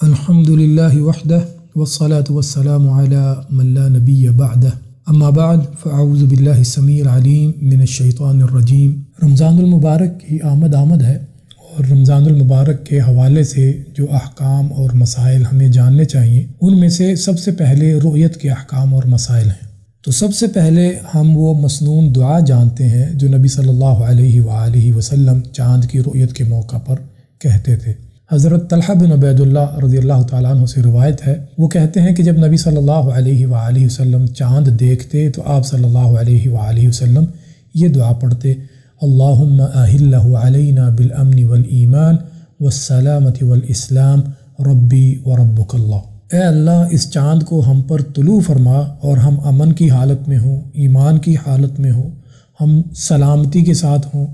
الحمدللہ وحدہ والصلاة والسلام علی من لا نبی بعدہ اما بعد فاعوذ باللہ السمیع العلیم من الشیطان الرجیم۔ رمضان المبارک کی آمد ہے، اور رمضان المبارک کے حوالے سے جو احکام اور مسائل ہمیں جاننے چاہیے ان میں سے سب سے پہلے رؤیت کے احکام اور مسائل ہیں۔ تو سب سے پہلے ہم وہ مسنون دعا جانتے ہیں جو نبی صلی اللہ علیہ وآلہ وسلم چاند کی رؤیت کے موقع پر کہتے تھے۔ حضرت طلحہ بن عبید اللہ رضی اللہ تعالیٰ عنہ سے روایت ہے، وہ کہتے ہیں کہ جب نبی صلی اللہ علیہ وآلہ وسلم چاند دیکھتے تو آپ صلی اللہ علیہ وآلہ وسلم یہ دعا پڑھتے: اللہم اہلہ علینا بالامن والایمان والسلامت والاسلام ربی وربک اللہ۔ اے اللہ، اس چاند کو ہم پر طلوع فرما اور ہم امن کی حالت میں ہوں، ایمان کی حالت میں ہوں، ہم سلامتی کے ساتھ ہوں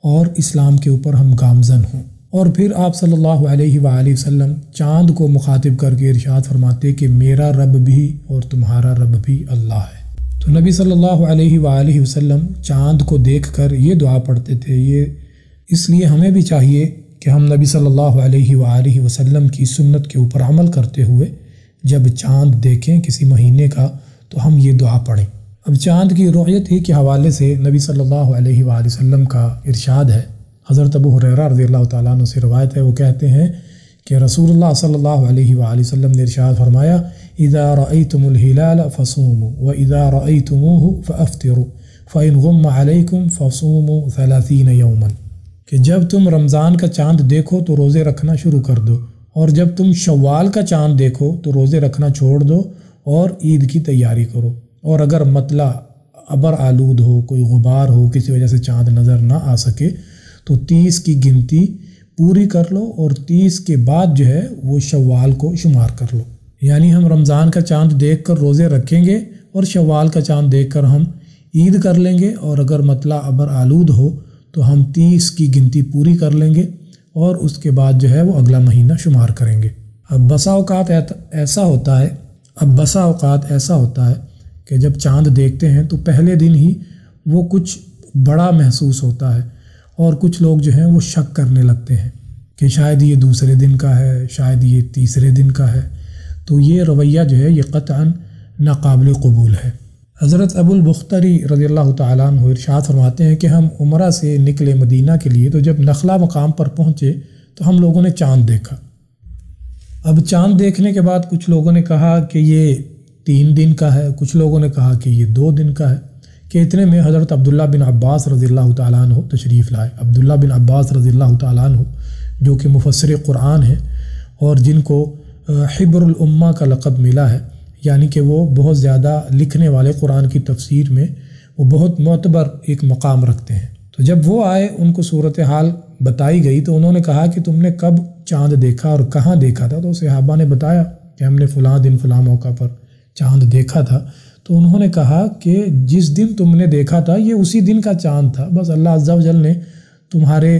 اور اسلام کے اوپر ہم گامزن ہوں۔ اور پھر آپ صلی اللہ علیہ وآلہ وسلم چاند کو مخاطب کر کے ارشاد فرماتے کہ میرا رب بھی اور تمہارا رب بھی اللہ ہے۔ تو نبی صلی اللہ علیہ وآلہ وسلم چاند کو دیکھ کر یہ دعا پڑھتے تھے۔ یہ اس لیے ہمیں بھی چاہیے کہ ہم نبی صلی اللہ علیہ وآلہ وسلم کی سنت کے اوپر عمل کرتے ہوئے جب چاند دیکھیں کسی مہینے کا تو ہم یہ دعا پڑھیں۔ اب چاند کی رؤیت ہی کے حوالے سے نبی صلی اللہ علیہ وآلہ وسلم کا ارشاد ہے۔ حضرت ابو ہریرہ رضی اللہ تعالیٰ عنہ سے روایت ہے، وہ کہتے ہیں کہ رسول اللہ صلی اللہ علیہ وآلہ وسلم نے ارشاد فرمایا: اذا رأيتم الهلال فصوموا واذا رأيتموه فافطروا فإن غم عليكم فصوموا 30 يوما، کہ جب تم رمضان کا چاند دیکھو تو روزے رکھنا شروع کر دو، اور جب تم شوال کا چاند دیکھو تو روزے رکھنا چھوڑ دو اور عید کی تیاری کرو، اور اگر مطلع ابر آلود ہو، کوئی غبار ہو، کسی وجہ سے چاند نظر نہ آ سکے تو 30 کی گنتی پوری کر لو، اور 30 کے بعد جو ہے وہ شوال کو شمار کر لو۔ یعنی ہم رمضان کا چاند دیکھ کر روزے رکھیں گے اور شوال کا چاند دیکھ کر ہم عید کر لیں گے، اور اگر مطلع ابر آلود ہو تو ہم 30 کی گنتی پوری کر لیں گے، اور اس کے بعد جو ہے وہ اگلا مہینہ شمار کریں گے۔ اب بسا اوقات ایسا ہوتا ہے کہ جب چاند دیکھتے ہیں تو پہلے دن ہی وہ کچھ بڑا محسوس ہوتا ہے، اور کچھ لوگ جو ہیں وہ شک کرنے لگتے ہیں کہ شاید یہ دوسرے دن کا ہے، شاید یہ تیسرے دن کا ہے۔ تو یہ رویہ جو ہے یہ قطعاً ناقابل قبول ہے۔ حضرت ابو البختری رضی اللہ تعالیٰ عنہ ارشاد فرماتے ہیں کہ ہم عمرہ سے نکلے مدینہ کے لیے، تو جب نخلا مقام پر پہنچے تو ہم لوگوں نے چاند دیکھا۔ اب چاند دیکھنے کے بعد کچھ لوگوں نے کہا کہ یہ 3 دن کا ہے، کچھ لوگوں نے کہا کہ یہ 2 دن کا ہے، کہ اتنے میں حضرت عبداللہ بن عباس رضی اللہ تعالیٰ عنہ تشریف لائے۔ عبداللہ بن عباس رضی اللہ تعالیٰ عنہ جو کہ مفسر قرآن ہیں اور جن کو حبر الامہ کا لقب ملا ہے، یعنی کہ وہ بہت زیادہ لکھنے والے قرآن کی تفسیر میں وہ بہت معتبر ایک مقام رکھتے ہیں۔ تو جب وہ آئے، ان کو صورتحال بتائی گئی تو انہوں نے کہا کہ تم نے کب چاند دیکھا اور کہاں دیکھا تھا؟ تو صحابہ نے بتایا کہ ہم نے فلاں دن فلاں موقع پر چاند دیکھا تھا۔ تو انہوں نے کہا کہ جس دن تم نے دیکھا تھا یہ اسی دن کا چاند تھا، بس اللہ عز و جل نے تمہارے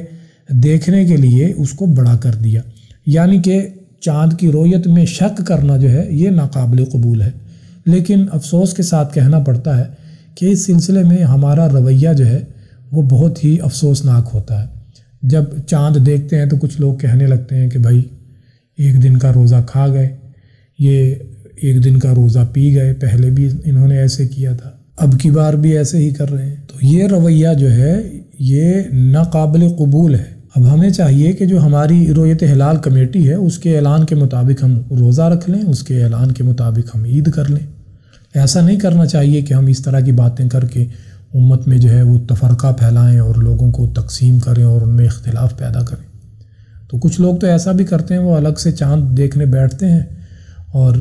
دیکھنے کے لیے اس کو بڑا کر دیا۔ یعنی کہ چاند کی رؤیت میں شک کرنا جو ہے یہ ناقابل قبول ہے۔ لیکن افسوس کے ساتھ کہنا پڑتا ہے کہ اس سلسلے میں ہمارا رویہ جو ہے وہ بہت ہی افسوسناک ہوتا ہے۔ جب چاند دیکھتے ہیں تو کچھ لوگ کہنے لگتے ہیں کہ بھائی 1 دن کا روزہ کھا گئے، یہ 1 دن کا روزہ پی گئے، پہلے بھی انہوں نے ایسے کیا تھا، اب کی بار بھی ایسے ہی کر رہے ہیں۔ تو یہ رویہ جو ہے یہ ناقابل قبول ہے۔ اب ہمیں چاہیے کہ جو ہماری رؤیت ہلال کمیٹی ہے اس کے اعلان کے مطابق ہم روزہ رکھ لیں، اس کے اعلان کے مطابق ہم عید کر لیں۔ ایسا نہیں کرنا چاہیے کہ ہم اس طرح کی باتیں کر کے امت میں جو ہے وہ تفرقہ پھیلائیں اور لوگوں کو تقسیم کریں اور ان میں اختلاف پیدا کریں۔ تو کچھ لوگ تو ایسا بھی کرتے ہیں، وہ الگ سے چاند دیکھنے بیٹھتے ہیں اور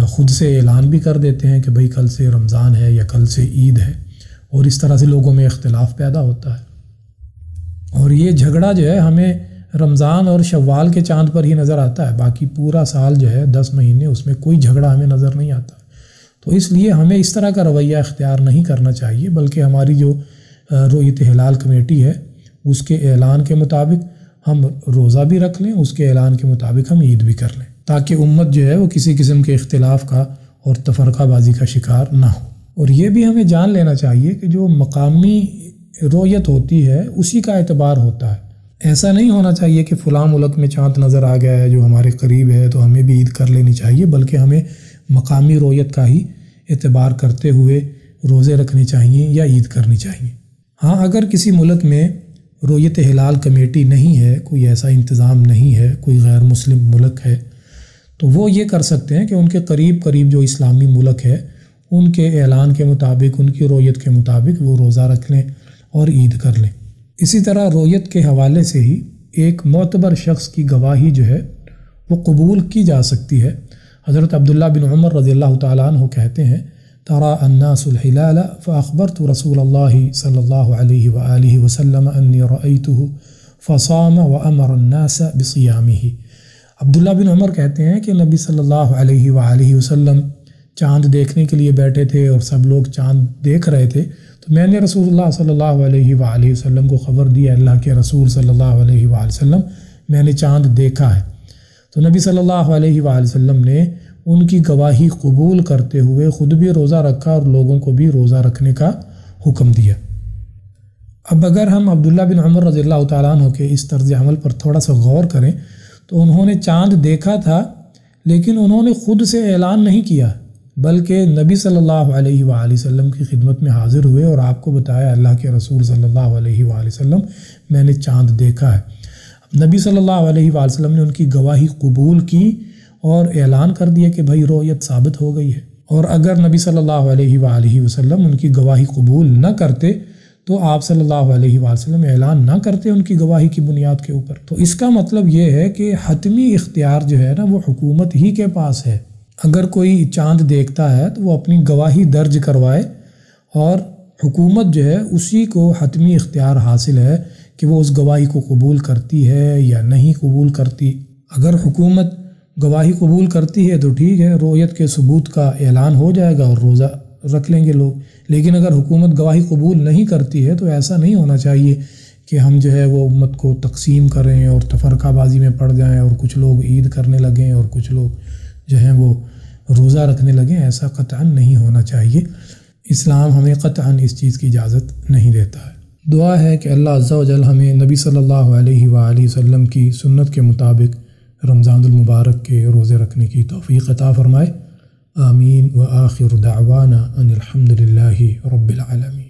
خود سے اعلان بھی کر دیتے ہیں کہ بھئی کل سے رمضان ہے یا کل سے عید ہے، اور اس طرح سے لوگوں میں اختلاف پیدا ہوتا ہے۔ اور یہ جھگڑا جو ہے ہمیں رمضان اور شوال کے چاند پر ہی نظر آتا ہے، باقی پورا سال جو ہے 10 مہینے اس میں کوئی جھگڑا ہمیں نظر نہیں آتا۔ تو اس لیے ہمیں اس طرح کا رویہ اختیار نہیں کرنا چاہیے، بلکہ ہماری جو رؤیت ہلال کمیٹی ہے اس کے اعلان کے مطابق ہم روزہ بھی رکھ لیں، اس کے اعلان کے مطابق ہم عید بھی کر لیں، تاکہ امت جو ہے وہ کسی قسم کے اختلاف کا اور تفرقہ بازی کا شکار نہ ہو۔ اور یہ بھی ہمیں جان لینا چاہیے کہ جو مقامی رؤیت ہوتی ہے اسی کا اعتبار ہوتا ہے۔ ایسا نہیں ہونا چاہیے کہ فلاں ملک میں چاند نظر آ گیا ہے جو ہمارے قریب ہے تو ہمیں بھی عید کر لینی چاہیے، بلکہ ہمیں مقامی رویت کا ہی اعتبار کرتے ہوئے روزے رکھنے چاہیے یا عید کرنی چاہیے۔ ہاں، اگر کسی ملک میں رویت ہلال کمیٹی نہیں ہے، کوئی ایسا انتظام نہیں ہے، کوئی غیر مسلم ملک ہے، تو وہ یہ کر سکتے ہیں کہ ان کے قریب قریب جو اسلامی ملک ہے ان کے اعلان کے مطابق، ان کی رویت کے مطابق وہ روزہ رکھ لیں اور عید کر لیں۔ اسی طرح رویت کے حوالے سے ہی ایک معتبر شخص کی گواہی جو ہے وہ قبول کی جا سکتی ہے۔ حضرت عبداللہ بن عمر رضی اللہ تعالیٰ عنہ کہتے ہیں، ترى الناس الهلال فأخبرت رسول الله صلی اللہ علیہ وآلہ وسلم انی رأیته فصام وأمر الناس بصیامه۔ عبداللہ بن عمر کہتے ہیں کہ نبی صلی اللہ علیہ وآلہ وسلم چاند دیکھنے کے لیے بیٹھے تھے اور سب لوگ چاند دیکھ رہے تھے، تو میں نے رسول اللہ صلی اللہ علیہ وآلہ وسلم کو خبر دی، اللہ کے رسول صلی اللہ علیہ وآلہ وسلم میں نے چاند دیکھا ہے۔ تو نبی صلی اللہ علیہ وآلہ وسلم نے ان کی گواہی قبول کرتے ہوئے خود بھی روزہ رکھا اور لوگوں کو بھی روزہ رکھنے کا حکم دیا۔ اب اگر ہم عبداللہ بن عمر رضی اللہ تعالیٰ عنہ کے اس طرز عمل پر تھوڑا سا غور کریں تو انہوں نے چاند دیکھا تھا، لیکن انہوں نے خود سے اعلان نہیں کیا، بلکہ نبی صلی اللہ علیہ وآلہ وسلم کی خدمت میں حاضر ہوئے اور آپ کو بتایا، اللہ کے رسول صلی اللہ علیہ وآلہ وسلم میں نے چاند دیکھا ہے۔ نبی صلی اللہ علیہ وآلہ وسلم نے ان کی گواہی قبول کی اور اعلان کر دیا کہ بھائی رویت ثابت ہو گئی ہے۔ اور اگر نبی صلی اللہ علیہ وآلہ وسلم ان کی گواہی قبول نہ کرتے تو آپ صلی اللہ علیہ وآلہ وسلم اعلان نہ کرتے ان کی گواہی کی بنیاد کے اوپر۔ تو اس کا مطلب یہ ہے کہ حتمی اختیار جو ہے نا وہ حکومت ہی کے پاس ہے۔ اگر کوئی چاند دیکھتا ہے تو وہ اپنی گواہی درج کروائے، اور حکومت جو ہے اسی کو حتمی اختیار حاصل ہے کہ وہ اس گواہی کو قبول کرتی ہے یا نہیں قبول کرتی۔ اگر حکومت گواہی قبول کرتی ہے تو ٹھیک ہے، رویت کے ثبوت کا اعلان ہو جائے گا اور روزہ رکھ لیں گے لوگ۔ لیکن اگر حکومت گواہی قبول نہیں کرتی ہے تو ایسا نہیں ہونا چاہیے کہ ہم جو ہے وہ امت کو تقسیم کریں اور تفرقہ بازی میں پڑ جائیں اور کچھ لوگ عید کرنے لگیں اور کچھ لوگ جو ہیں وہ روزہ رکھنے لگیں۔ ایسا قطعاً نہیں ہونا چاہیے۔ اسلام ہمیں قطعاً اس چیز کی اجازت نہیں دیتا ہے۔ دعا ہے کہ اللہ عز و جل ہمیں نبی صلی اللہ علیہ وآلہ وسلم کی سنت کے مطابق رمضان المبارک کے روزے رکھنے کی توفیق عطا فرمائے۔ آمین۔ وآخر دعوانا ان الحمد للہ رب العالمین۔